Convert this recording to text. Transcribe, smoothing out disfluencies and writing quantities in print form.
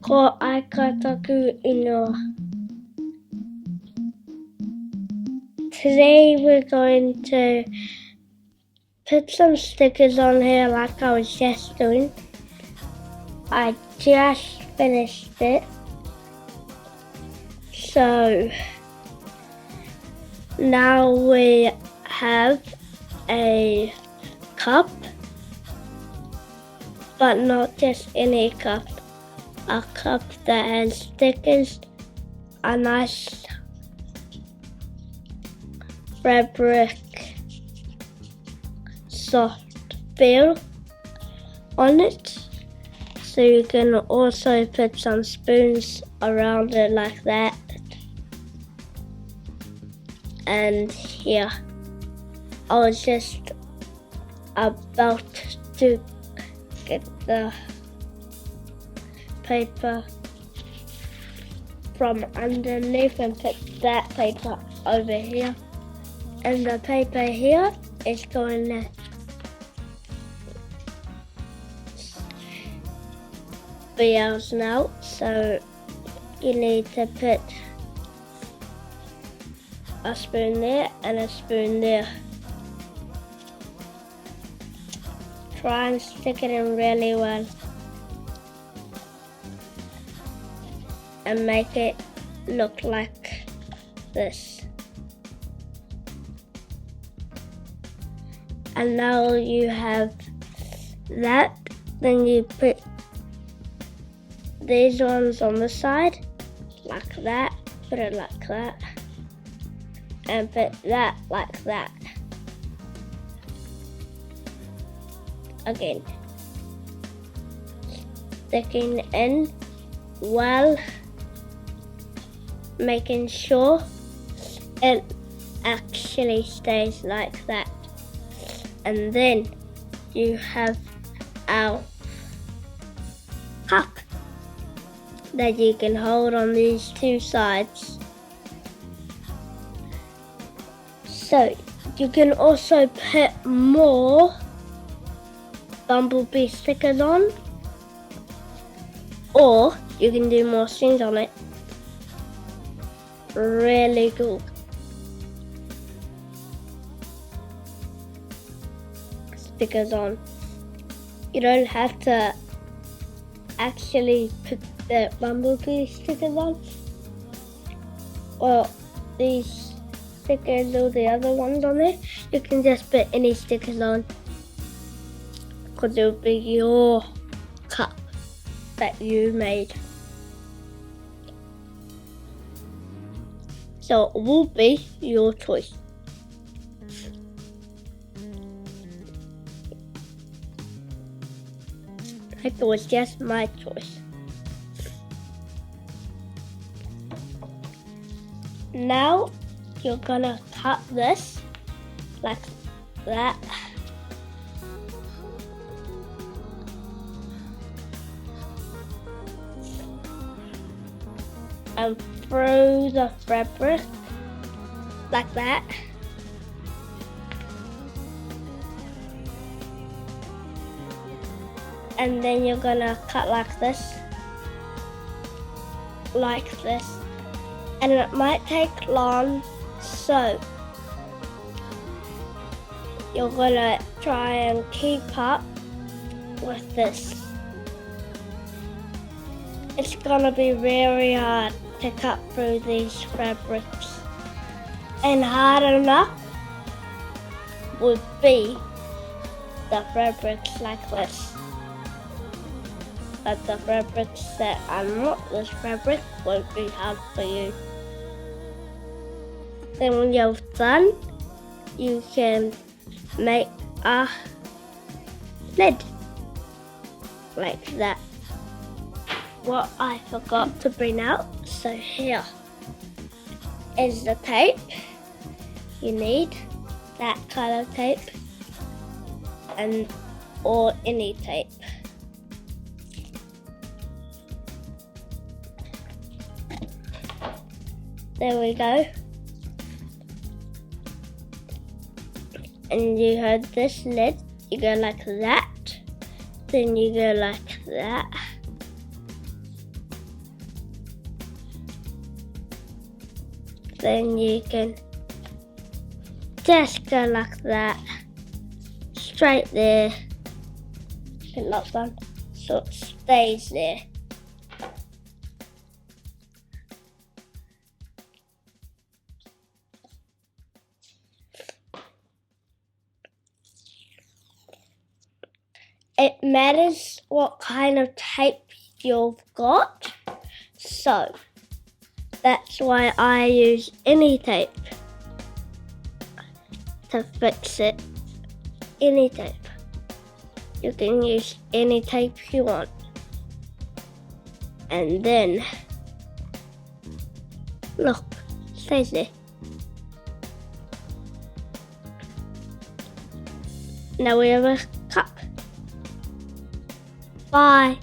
Ko Aika taku ino. Today we're going to put some stickers on here like I was just doing. I just finished it. So now we have a cup, but not just any cup. A cup that has stickers, a nice fabric soft feel on it. So you can also put some spoons around it like that. And here, I was just about to get the paper from underneath and put that paper over here. And the paper here is going to be out now, so you need to put a spoon there and a spoon there. Try and stick it in really well and make it look like this. And now you have that, then you put these ones on the side, like that, put it like that, and put that like that. Again, sticking in well, making sure it actually stays like that. And then you have our cup that you can hold on these two sides. So you can also put more bumblebee stickers on, or you can do more strings on it. Really cool. Stickers on. You don't have to actually put the bumblebee stickers on, or these stickers or the other ones on there. You can just put any stickers on, because it will be your cup that you made. So it will be your choice. It was just my choice. Now you're gonna cut this like that. And through the fabric like that. And then you're gonna cut like this, and it might take long, so you're gonna try and keep up with this. It's gonna be very hard to cut through these fabrics, and hard enough would be the fabrics like this. But the fabrics that are not this fabric won't be hard for you. Then when you're done, you can make a lid like that. What I forgot to bring out, so here is the tape. You need that color tape or any tape. There we go. And you have this lid, you go like that, then you go like that, then you can just go like that, straight there, and not one, so it stays there. It matters what kind of tape you've got, so that's why I use any tape to fix it. Any tape. You can use any tape you want. And then, look, stays there. Now we have a cup. Bye.